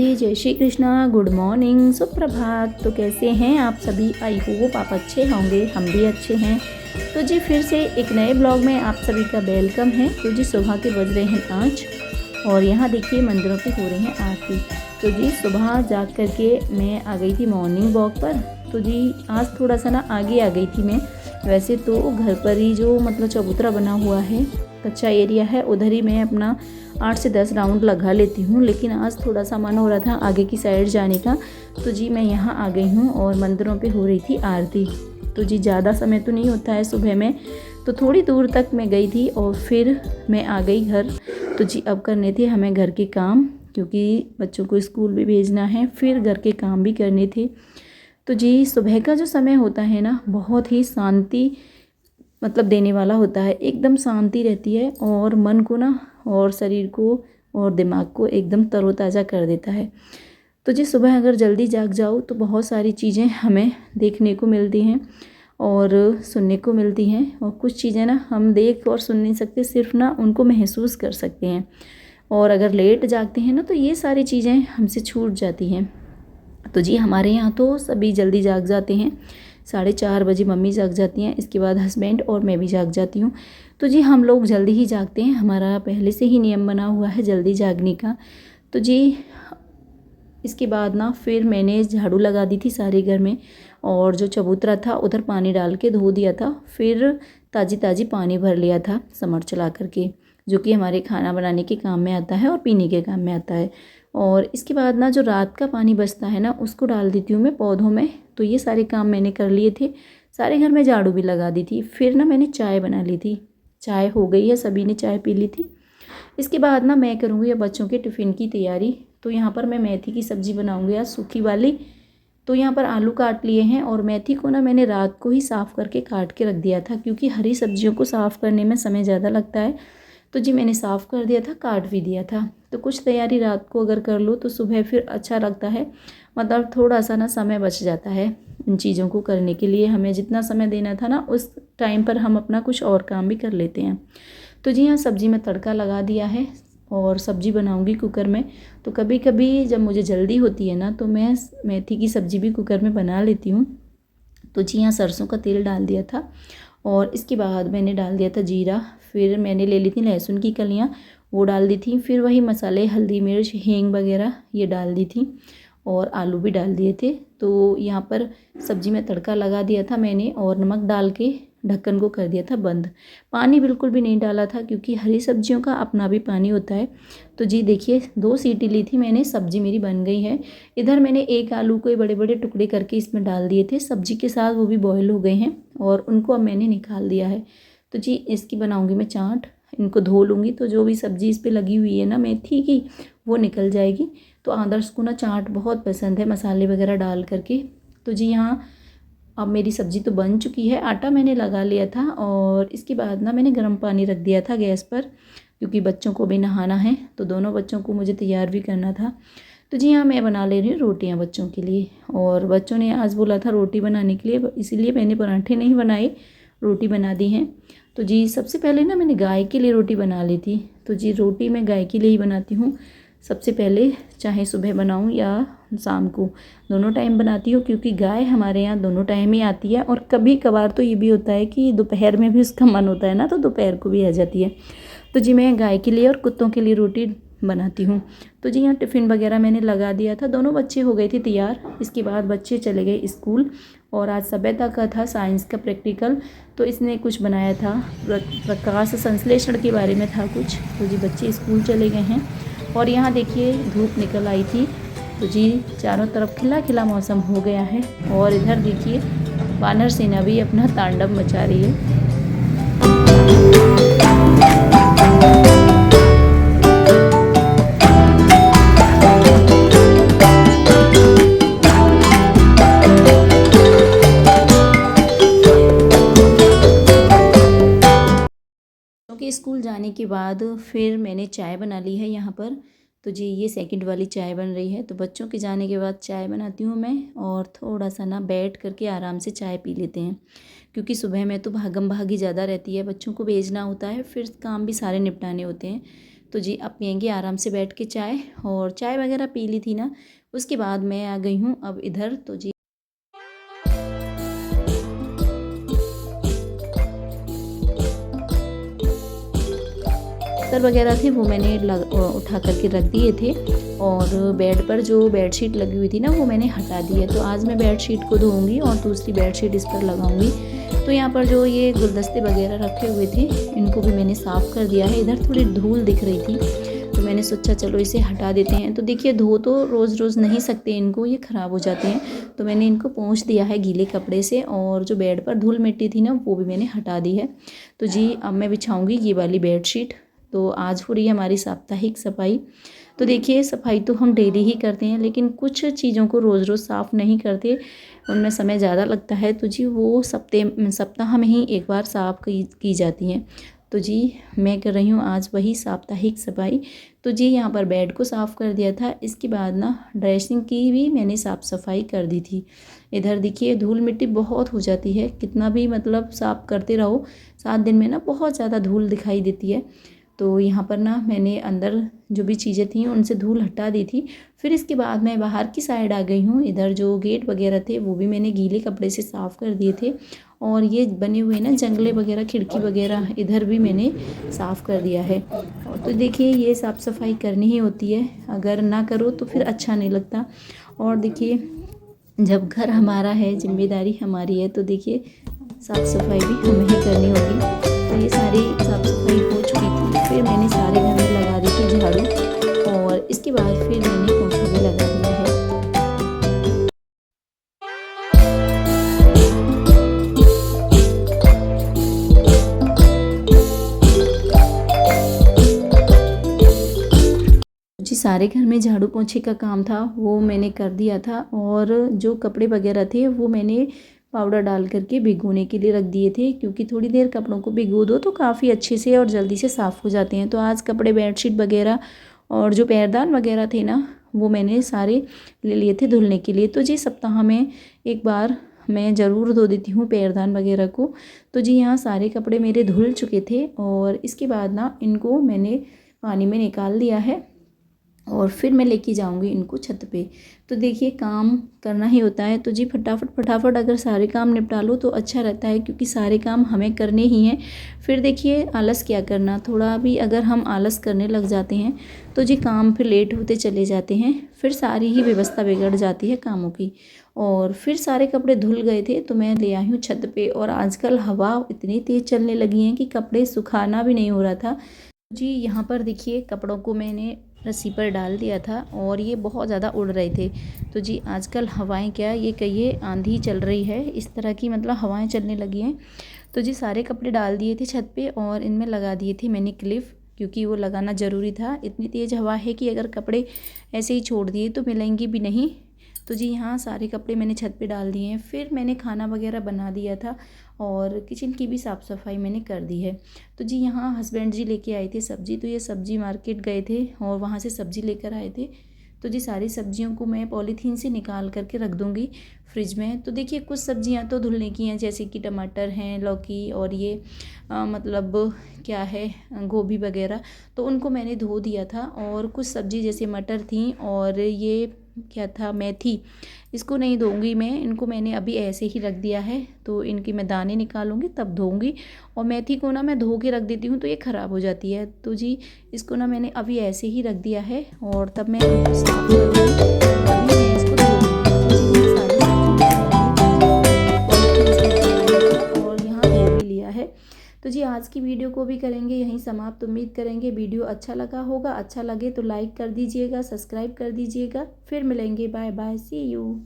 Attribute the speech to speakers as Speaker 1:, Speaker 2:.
Speaker 1: राधे, जय Shri Krishna, good morning, सुप्रभात। तो कैसे हैं आप सभी? आई होप आप अच्छे होंगे, हम भी अच्छे हैं। तो जी फिर से एक नए ब्लॉग में आप सभी का वेलकम है। तो जी सुबह के बज रहे हैं 5 और यहाँ देखिए मंदिरों पे हो रही हैं आरती। तो जी सुबह जाग करके मैं आ गई थी मॉर्निंग वॉक पर। तो जी आज थोड़ा सा ना आगे आ गई थी मैं। वैसे तो घर पर ही जो मतलब चबूतरा बना हुआ है, कच्चा एरिया है, उधर ही मैं अपना 8 से 10 राउंड लगा लेती हूँ। लेकिन आज थोड़ा सा मन हो रहा था आगे की साइड जाने का, तो जी मैं यहाँ आ गई हूँ और मंदिरों पे हो रही थी आरती। तो जी ज़्यादा समय तो नहीं होता है सुबह में, तो थोड़ी दूर तक मैं गई थी और फिर मैं आ गई घर। तो जी अब करने थे हमें घर के काम, क्योंकि बच्चों को स्कूल भी भेजना है, फिर घर के काम भी करने थे। तो जी सुबह का जो समय होता है ना, बहुत ही शांति मतलब देने वाला होता है। एकदम शांति रहती है और मन को ना और शरीर को और दिमाग को एकदम तरोताज़ा कर देता है। तो जी सुबह अगर जल्दी जाग जाओ तो बहुत सारी चीज़ें हमें देखने को मिलती हैं और सुनने को मिलती हैं, और कुछ चीज़ें ना हम देख और सुन नहीं सकते, सिर्फ ना उनको महसूस कर सकते हैं। और अगर लेट जागते हैं ना तो ये सारी चीज़ें हमसे छूट जाती हैं। तो जी हमारे यहाँ तो सभी जल्दी जाग जाते हैं। 4:30 बजे मम्मी जाग जाती हैं, इसके बाद हस्बैंड और मैं भी जाग जाती हूँ। तो जी हम लोग जल्दी ही जागते हैं, हमारा पहले से ही नियम बना हुआ है जल्दी जागने का। तो जी इसके बाद ना फिर मैंने झाड़ू लगा दी थी सारे घर में, और जो चबूतरा था उधर पानी डाल के धो दिया था। फिर ताज़ी ताज़ी पानी भर लिया था समर चला करके, जो कि हमारे खाना बनाने के काम में आता है और पीने के काम में आता है। और इसके बाद ना जो रात का पानी बचता है ना, उसको डाल देती हूँ मैं पौधों में। तो ये सारे काम मैंने कर लिए थे, सारे घर में झाड़ू भी लगा दी थी। फिर ना मैंने चाय बना ली थी, चाय हो गई है, सभी ने चाय पी ली थी। इसके बाद ना मैं करूँगी अब बच्चों के टिफ़िन की तैयारी। तो यहाँ पर मैं मेथी की सब्ज़ी बनाऊँगी आज, सूखी वाली। तो यहाँ पर आलू काट लिए हैं और मेथी को ना मैंने रात को ही साफ़ करके काट के रख दिया था, क्योंकि हरी सब्जियों को साफ़ करने में समय ज़्यादा लगता है। तो जी मैंने साफ़ कर दिया था, काट भी दिया था। तो कुछ तैयारी रात को अगर कर लो तो सुबह फिर अच्छा लगता है, मतलब थोड़ा सा ना समय बच जाता है इन चीज़ों को करने के लिए। हमें जितना समय देना था ना, उस टाइम पर हम अपना कुछ और काम भी कर लेते हैं। तो जी हाँ, सब्ज़ी में तड़का लगा दिया है और सब्ज़ी बनाऊंगी कुकर में। तो कभी कभी जब मुझे जल्दी होती है ना, तो मैं मेथी की सब्ज़ी भी कुकर में बना लेती हूँ। तो जी यहाँ सरसों का तेल डाल दिया था और इसके बाद मैंने डाल दिया था जीरा। फिर मैंने ले ली थी लहसुन की कलियाँ, वो डाल दी थी। फिर वही मसाले, हल्दी, मिर्च, हींग वगैरह ये डाल दी थी और आलू भी डाल दिए थे। तो यहाँ पर सब्ज़ी में तड़का लगा दिया था मैंने और नमक डाल के ढक्कन को कर दिया था बंद। पानी बिल्कुल भी नहीं डाला था, क्योंकि हरी सब्जियों का अपना भी पानी होता है। तो जी देखिए 2 सीटी ली थी मैंने, सब्ज़ी मेरी बन गई है। इधर मैंने एक आलू को बड़े बड़े टुकड़े करके इसमें डाल दिए थे सब्ज़ी के साथ, वो भी बॉयल हो गए हैं और उनको अब मैंने निकाल दिया है। तो जी इसकी बनाऊंगी मैं चाट। इनको धो लूँगी तो जो भी सब्ज़ी इस पर लगी हुई है ना मेथी की, वो निकल जाएगी। तो आदर्श को ना चाट बहुत पसंद है मसाले वगैरह डाल करके। तो जी यहाँ अब मेरी सब्ज़ी तो बन चुकी है, आटा मैंने लगा लिया था और इसके बाद ना मैंने गर्म पानी रख दिया था गैस पर, क्योंकि बच्चों को भी नहाना है, तो दोनों बच्चों को मुझे तैयार भी करना था। तो जी हाँ, मैं बना ले रही हूँ रोटियाँ बच्चों के लिए, और बच्चों ने आज बोला था रोटी बनाने के लिए, इसीलिए मैंने पराठे नहीं बनाए, रोटी बना दी हैं। तो जी सबसे पहले ना मैंने गाय के लिए रोटी बना ली थी। तो जी रोटी मैं गाय के लिए ही बनाती हूँ सबसे पहले, चाहे सुबह बनाऊँ या शाम को, दोनों टाइम बनाती हूँ, क्योंकि गाय हमारे यहाँ दोनों टाइम ही आती है। और कभी कभार तो ये भी होता है कि दोपहर में भी उसका मन होता है ना, तो दोपहर को भी आ जाती है। तो जी मैं गाय के लिए और कुत्तों के लिए रोटी बनाती हूँ। तो जी यहाँ टिफ़िन वगैरह मैंने लगा दिया था, दोनों बच्चे हो गए थे तैयार। इसके बाद बच्चे चले गए स्कूल, और आज सभ्यता का था साइंस का प्रैक्टिकल। तो इसने कुछ बनाया था, प्रकाश संश्लेषण के बारे में था कुछ। तो जी बच्चे स्कूल चले गए हैं और यहाँ देखिए धूप निकल आई थी। तो जी चारों तरफ खिला खिला मौसम हो गया है, और इधर देखिए वानर सेना भी अपना तांडव मचा रही है। क्योंकि स्कूल जाने के बाद फिर मैंने चाय बना ली है यहाँ पर। तो जी ये सेकंड वाली चाय बन रही है। तो बच्चों के जाने के बाद चाय बनाती हूँ मैं, और थोड़ा सा ना बैठ करके आराम से चाय पी लेते हैं, क्योंकि सुबह में तो भागम भागी ज़्यादा रहती है, बच्चों को भेजना होता है, फिर काम भी सारे निपटाने होते हैं। तो जी अब पियेंगे आराम से बैठ के चाय, और चाय वगैरह पी ली थी ना, उसके बाद मैं आ गई हूँ अब इधर। तो जी बिस्तर वगैरह थे वो मैंने उठा करके रख दिए थे, और बेड पर जो बेडशीट लगी हुई थी ना वो मैंने हटा दी है। तो आज मैं बेडशीट को धोऊंगी और दूसरी बेडशीट इस पर लगाऊंगी। तो यहाँ पर जो ये गुलदस्ते वगैरह रखे हुए थे इनको भी मैंने साफ़ कर दिया है। इधर थोड़ी धूल दिख रही थी तो मैंने सोचा चलो इसे हटा देते हैं। तो देखिए धो तो रोज़ रोज़ नहीं सकते इनको, ये ख़राब हो जाते हैं, तो मैंने इनको पोंछ दिया है गीले कपड़े से, और जो बेड पर धूल मिट्टी थी ना वो भी मैंने हटा दी है। तो जी अब मैं बिछाऊँगी ये वाली बेडशीट। तो आज हो रही है हमारी साप्ताहिक सफाई। तो देखिए सफाई तो हम डेली ही करते हैं, लेकिन कुछ चीज़ों को रोज़ रोज़ साफ़ नहीं करते, उनमें समय ज़्यादा लगता है। तो जी वो सप्ताह में ही एक बार साफ़ की जाती हैं। तो जी मैं कर रही हूँ आज वही साप्ताहिक सफाई। तो जी यहाँ पर बेड को साफ़ कर दिया था, इसके बाद ना ड्रेसिंग की भी मैंने साफ़ सफाई कर दी थी। इधर देखिए धूल मिट्टी बहुत हो जाती है, कितना भी मतलब साफ़ करते रहो 7 दिन में ना बहुत ज़्यादा धूल दिखाई देती है। तो यहाँ पर ना मैंने अंदर जो भी चीज़ें थी उनसे धूल हटा दी थी। फिर इसके बाद मैं बाहर की साइड आ गई हूँ। इधर जो गेट वगैरह थे वो भी मैंने गीले कपड़े से साफ़ कर दिए थे, और ये बने हुए ना जंगले वगैरह खिड़की वगैरह इधर भी मैंने साफ़ कर दिया है। और तो देखिए ये साफ़ सफाई करनी ही होती है, अगर ना करो तो फिर अच्छा नहीं लगता। और देखिए जब घर हमारा है, जिम्मेदारी हमारी है, तो देखिए साफ़ सफाई भी हमें ही करनी होगी। तो ये सारी साफ़ सफाई हो चुकी थी, फिर मैंने सारे घर में लगा दी थी झाड़ू, और इसके बाद फिर मैंने पोंछा भी लगा दिया है। जी सारे घर में झाड़ू पोंछे का काम था वो मैंने कर दिया था, और जो कपड़े वगैरह थे वो मैंने पाउडर डाल करके भिगोने के लिए रख दिए थे, क्योंकि थोड़ी देर कपड़ों को भिगो दो तो काफ़ी अच्छे से और जल्दी से साफ़ हो जाते हैं। तो आज कपड़े बेडशीट वगैरह और जो पैरदान वगैरह थे ना वो मैंने सारे ले लिए थे धुलने के लिए। तो जी सप्ताह में एक बार मैं ज़रूर धो देती हूँ पैरदान वगैरह को। तो जी यहाँ सारे कपड़े मेरे धुल चुके थे, और इसके बाद ना इनको मैंने पानी में निकाल दिया है, और फिर मैं लेके जाऊंगी इनको छत पे। तो देखिए काम करना ही होता है, तो जी फटाफट अगर सारे काम निपटा लो तो अच्छा रहता है, क्योंकि सारे काम हमें करने ही हैं। फिर देखिए आलस क्या करना, थोड़ा भी अगर हम आलस करने लग जाते हैं तो जी काम फिर लेट होते चले जाते हैं, फिर सारी ही व्यवस्था बिगड़ जाती है कामों की। और फिर सारे कपड़े धुल गए थे तो मैं ले आई हूँ छत पे, और आजकल हवा इतनी तेज़ चलने लगी है कि कपड़े सुखाना भी नहीं हो रहा था। जी यहाँ पर देखिए कपड़ों को मैंने रस्सी पर डाल दिया था, और ये बहुत ज़्यादा उड़ रहे थे। तो जी आजकल हवाएं क्या, ये कहिए आंधी चल रही है, इस तरह की मतलब हवाएं चलने लगी हैं। तो जी सारे कपड़े डाल दिए थे छत पे, और इनमें लगा दिए थे मैंने क्लिप, क्योंकि वो लगाना ज़रूरी था। इतनी तेज़ हवा है कि अगर कपड़े ऐसे ही छोड़ दिए तो मिलेंगे भी नहीं। तो जी यहाँ सारे कपड़े मैंने छत पे डाल दिए हैं। फिर मैंने खाना वगैरह बना दिया था, और किचन की भी साफ़ सफाई मैंने कर दी है। तो जी यहाँ हस्बैंड जी लेके आए थे सब्ज़ी, तो ये सब्ज़ी मार्केट गए थे और वहाँ से सब्ज़ी लेकर आए थे। तो जी सारी सब्जियों को मैं पॉलीथीन से निकाल करके रख दूँगी फ्रिज में। तो देखिए कुछ सब्जियाँ तो धुलने की हैं, जैसे कि टमाटर हैं, लौकी, और ये मतलब क्या है गोभी वगैरह, तो उनको मैंने धो दिया था। और कुछ सब्ज़ी जैसे मटर थी, और ये क्या था मेथी, इसको नहीं धोऊंगी मैं, इनको मैंने अभी ऐसे ही रख दिया है। तो इनकी मैं दाने निकालूंगी तब धोऊंगी। और मेथी को ना मैं धो के रख देती हूँ तो ये ख़राब हो जाती है। तो जी इसको ना मैंने अभी ऐसे ही रख दिया है, और तब मैं इनको साफ करूँगी, तभी मैं इसको धोऊंगी। तो जी मैं सारी और यहाँ धो भी लिया है। तो जी आज की वीडियो को भी करेंगे यहीं समाप्त। उम्मीद करेंगे वीडियो अच्छा लगा होगा, अच्छा लगे तो लाइक कर दीजिएगा, सब्सक्राइब कर दीजिएगा। फिर मिलेंगे, बाय बाय, सी यू।